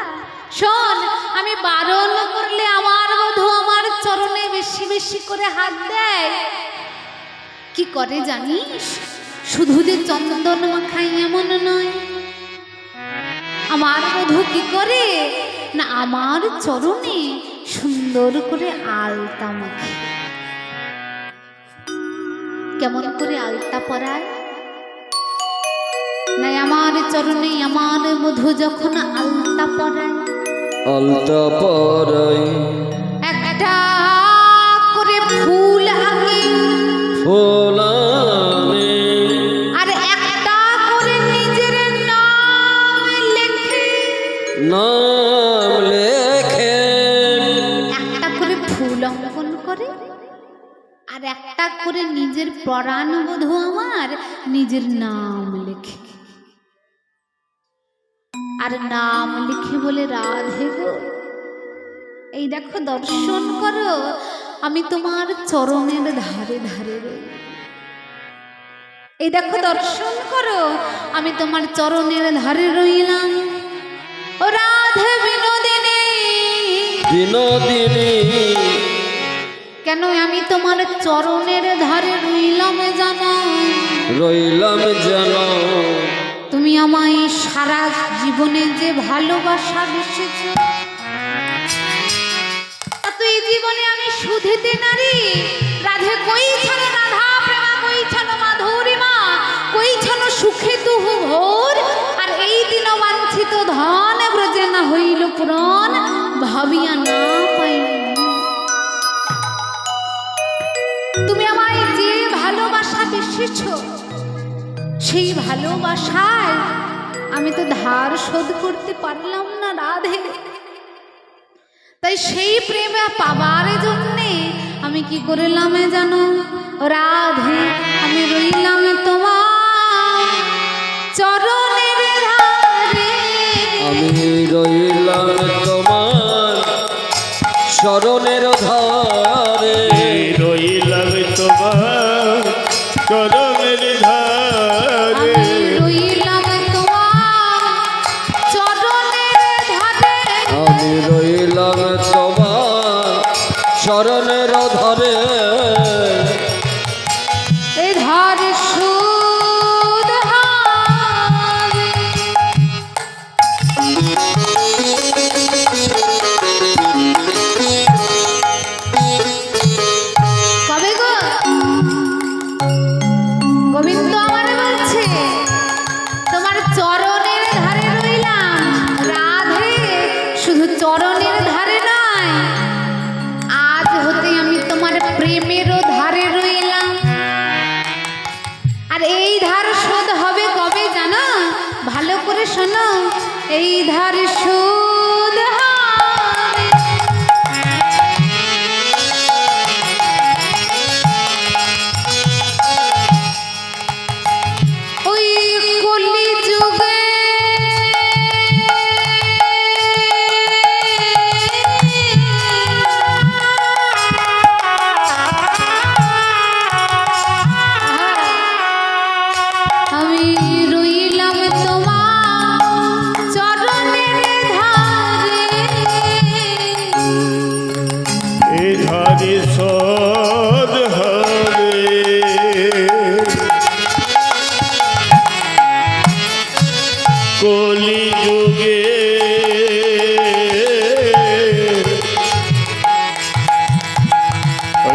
শোন, আমি বারণ করলে আমার বধূ আমার চরণে বেশি বেশি করে হাত দেয়। কি করে জানিস, শুধু যে চন্দন মাখাই এমন নয়, আমার বধূ কি করে না আমার চরণে সুন্দর করে আলতা মাখে। কেমন করে আলতা পরায় না, আমার চরণে আমার বধূ যখন আলতা পরায়, আলতা পরাই একটা করে ফুল আঁকে ফুলানে আর একটা করে নিজের নাম লেখে। নাম লেখে একটা করে ফুল অঙ্কন করে আর একটা করে নিজের প্রাণ বধূ আমার নিজের নাম লেখে। আর নাম লিখে বলে, রাধে গো এই দেখো দর্শন করো, আমি তোমার চরণের ধারে ধারে রই। এই দেখো দর্শন করো, আমি তোমার চরণের ধারে রইলাম। ও রাধে বিনোদিনী, বিনোদিনী কেন আমি তোমার চরণের ধারে রইলাম জানো? রইলাম যেন তুমি আমায় সারা জীবনে যে ভালোবাসা দিয়েছ, তা তো এই জীবনে আমি শুধিতে নারী। রাধে কই ছানো রাধা প্রেমা, কই ছানো মাধুরীমা, কই ছানো সুখে তুহু ভোর। আর এই দিন বাঞ্ছিত ধন ব্রজে না হইল পুরন, ভাবিয়া না পাইল। তুমি আমায় যে ভালোবাসা দিয়েছ, সেই ভালোবাসায় আমি তো ধার শোধ করতে পারলাম না রাধে। তাই সেই প্রেমে পাবার জন্যে আমি কি করলাম জানো রাধে, আমি রইলাম তোমার চরণের ধারে। আমি রইলাম তোমার চরণের ধারে, রইলাম তোমার চরণের ধারে। আমি রইলাম তোমার চরণের ধারে। আমি রইলাম তোমার চরণের ধারে। এ ধার সুদ হবে। কবে গো গোবিন্দ আমারে বলছে, তোমার চরণের ধারে রইলাম। রাধে শুধু চরণের ধারে নয়, আজ হতে আমি তোমার প্রেমেরও ধারে রইলাম। আর এই ধার শোধ হবে কবে জানো? ভালো করে শোনো, এই ধার শোধ হবে ওই কলি যুগে।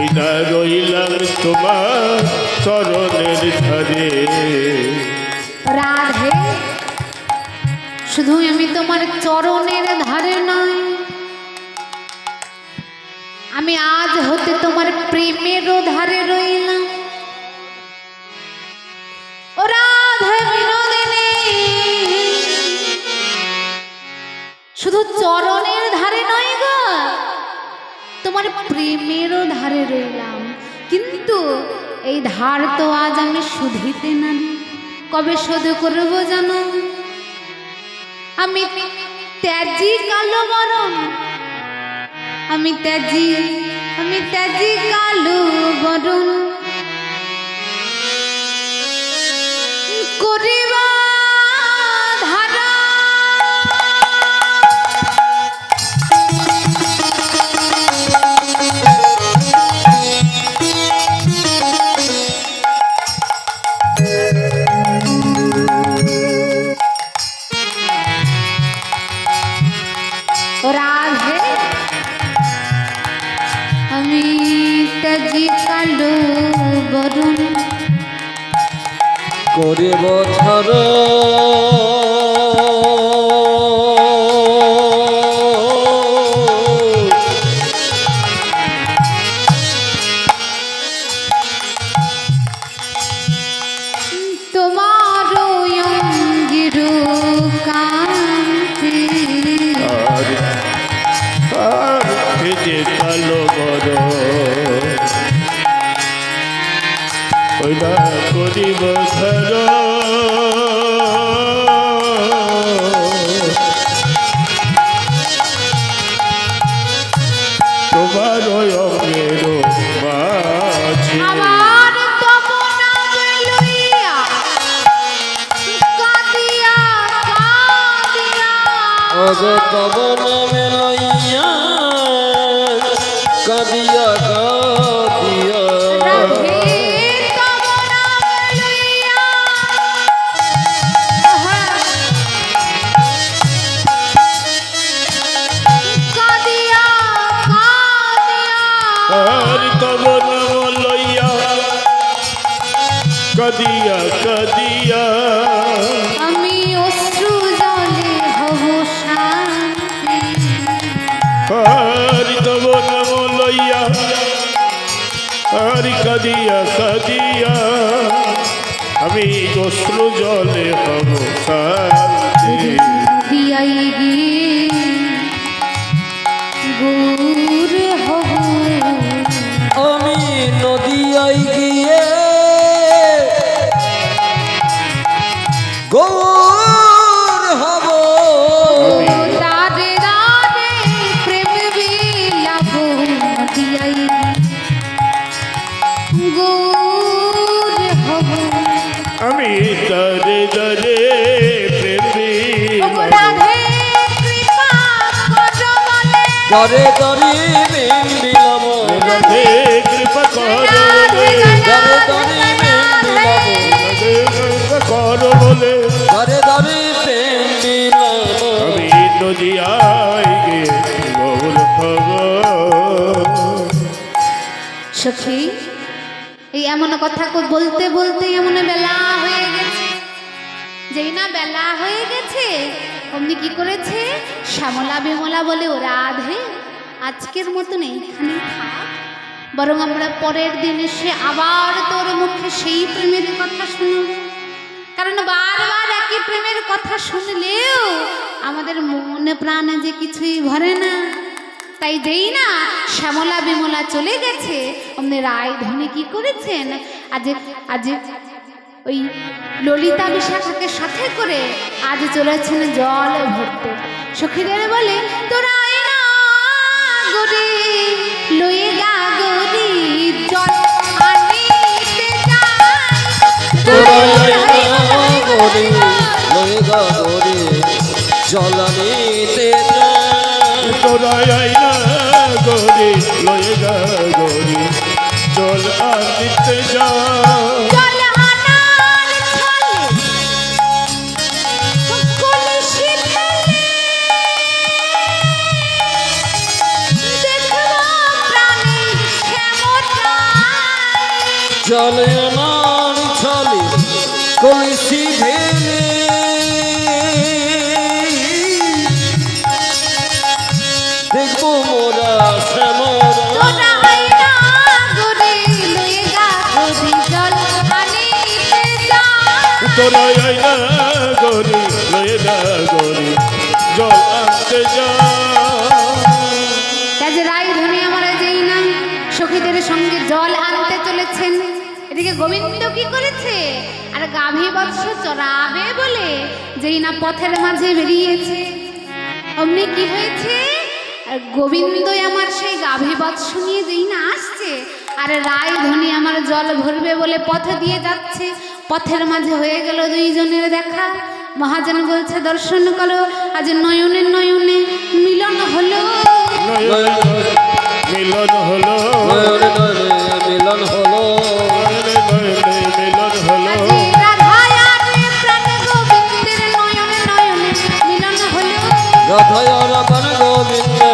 ওই না রইলাম তোমার চরণের ধারে। রাধে, শুধু আমি তোমার চরণের ধারে নয়, আমি আজ হতে তোমার প্রেমেরও ধারে রইলাম। ও রাধে বিনোদিনী, শুধু চরণের ধারে নয় গো, তোমার প্রেমেরও ধারে রইলাম। কিন্তু এই ধার তো আজ আমি শুধিতে না, কবে শোধ করবো জানো? আমি ত্যাজি কালো বরণ, আমি ত্যাজি কালো বরণ করিবা ধারা। রাধে, আমি ত্যাজি কালো বরণ করিব ধর তোমার অঙ্গির কান্তি। আর ভেজে কালো বড় ওই না করিব ধর তোমার অঙ্গের মাঝে। আমার তব নাম লইয়া কাঁদিয়া কাঁদিয়া, অগ তব নামে লইয়া কাঁদিয়া কাঁদিয়া রাধে তব নাম লইয়া, কাঁদিয়া কাঁদিয়া, আর তব নাম লইয়া কাঁদিয়া কাঁদিয়া আমি অশ্রু জলে হব শান্তি। আর তব নাম লইয়া আর কাঁদিয়া কাঁদিয়া আমি অশ্রু জলে হব শান্তি। দিয়াই গিয়ে গুর হব, আমি নদিয়ায় গিয়ে গৌর হব। দারে দারে প্রেম বিলাপ, দিয়াই গুর হব। আমি দরে দরে প্রেমী রাধে কৃপা করো বলে, দরে দরে প্রেম বিলাম রাধে কৃপা করো রাধে দরে দরে প্রেম বিলাম রাধে কৃপা করো বলে দরে দরে প্রেম বিলাম আমি নদিয়ায় গিয়ে গৌর হব। সখী, এই এমন কথা বলতে বলতে এমন বেলা হয়ে গেছে। যেই না বেলা হয়ে গেছে অমনি কি করেছে, শ্যামলা বিমলা বলে, ও রাধে আজকের মতন এইখানে থাক, বরং আমরা পরের দিন এসে আবার তোর মুখে সেই প্রেমের কথা শুনব। কারণ বারবার একই প্রেমের কথা শুনলেও আমাদের মনে প্রাণে যে কিছুই ভরে না। তাই যেই না শ্যামলা বিমলা চলে গেছে অমনি রায়ধনী কি করেছেন, আজ আজ ওই ললিতা বিশাখাকে সাথে করে আজ চলেছেন জল ভরতে। সখীদের বলে, তোরা আয়না গরি লয়ে গা গরি জল আনিতে যায়। তোরা গরি লয়ে গা গরি জলানিতে তোরা আইনা গরি লয়ে গা গরি জল আনিতে যা। জল আনার ছলে কলসি ফেলে দেখব প্রাণে শ্যামটা চলে আমার চলে কলসি ঢেলে দেখবো মোরা শ্যামরা তোরা আইনা করে লয়ে গা যদি জল আনিতে যা তোরা আইনা গরি লয়ে না গরি জল আনতে যা কাজে রায় ধনে আমার যেই না সখীদের সঙ্গে জল আনতে চলেছেন, এদিকে গোবিন্দ কি করেছে আর গাভী বৎস চড়াবে বলে যেই না পথের মাঝে বেরিয়েছে, অমনি কি হয়েছে আর গোবিন্দ আমার সেই গাভী বৎস নিয়ে যেই না আসছে আর রায় ধনী আমার জল ভরবে বলে পথে দিয়ে যাচ্ছে, পথের মাঝে হয়ে গেল দুইজনের দেখা। মহাজন বলছে দর্শন করো, আজ নয়নে নয়নে মিলন হলো। মিলন হলো নয়নে নয়নে মিলন হলো নয়নে নয়নে মিলন হলো আজি রাধা আর প্রাণ গোবিন্দের নয়নে নয়নে মিলন হলো। রাধায় রাবণ গোবিন্দে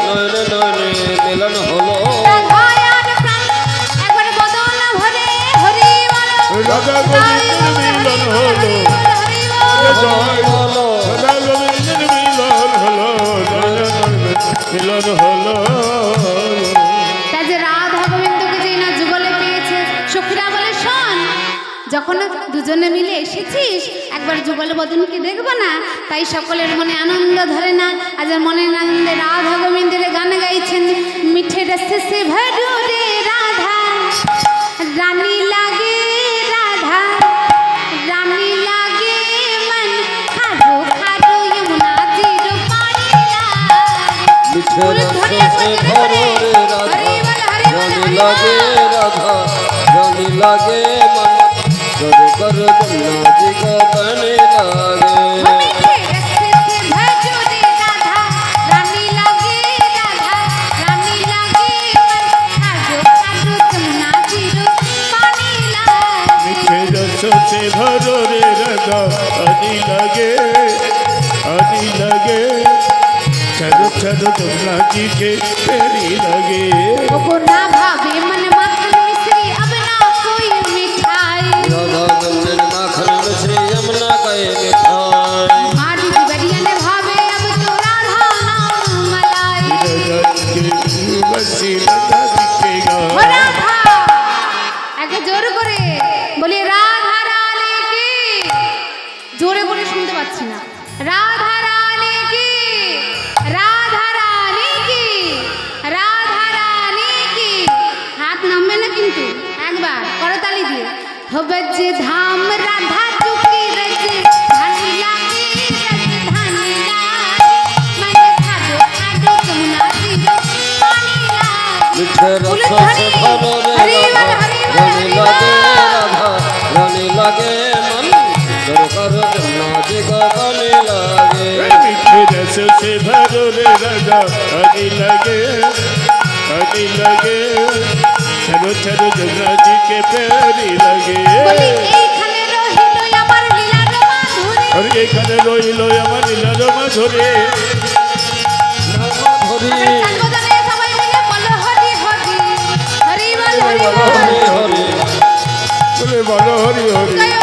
নয়নে নয়নে মিলন হলো রাধা আর প্রাণ একবার বদন ভরে হরি বল। রাধা গোবিন্দের মিলন হলো হরি বল। জয় হলো রাধা গোবিন্দের মিলন হলো নয়নে নয়নে মিলন হলো। কাজে রাধা গোবিন্দকে যেই না যুগলে পেয়েছে, সখীরা বলে শোন, যখন দুজনে মিলে এসেছিস একবার যুগল বদনকে দেখবো না, তাই সকলের মনে আনন্দ ধরে না, আজ মনের আনন্দে রাধা গোবিন্দের গান গাইছেন। মিঠে রসে সে ভরো রে রাধা রানী লাগে রাধা রানী লাগে মন খারো খারো যমুনা জির পানি লাগে। মিঠে রসে ভরো রে রাধা রানী লাগে রাধা রানী লাগে মন জড় কর জমনা জি গো বনে লাগে মিঠে রস से भरो रे राधा आनी लगे चलो चलो जमुना जी के फेरी लगे राधा गंजन माखन मिश्री यमुना गए मिठाई बसी लगा दिखेगा জোর করে বলি রাধা রানী কি, জোরে বলে শুনতে পাচ্ছি না। রাধা রানী কি, রাধা রানী কি, রাধা রানী কি। হাত নামবে না কিন্তু, একবার করতালি দিয়ে হবে যে ধাম রাধা চুকি রয়েছে ধানি লাগে ধানি লাগে মানে খাদো খাদো যমুনা তীর পানি লাগে। মিঠে রস से भरो रे राधा रानी लगे राधा रानी लगे मन जड़ कर जमुना जी गो बने लागे मीठे रस से भरो रे राधा आनी लगे चलो चलो जमुना जी के फेरी लगे বলি এইখানে রহিল আমার লীলার মাধুরী। और এখানে রইল আমার লীলার মাধুরী হরি আবার চাল বদলে সবাই মিলে বলো হরি হরি হরি বল হরি বল হরি হরি বলে বলো হরি হরি জয়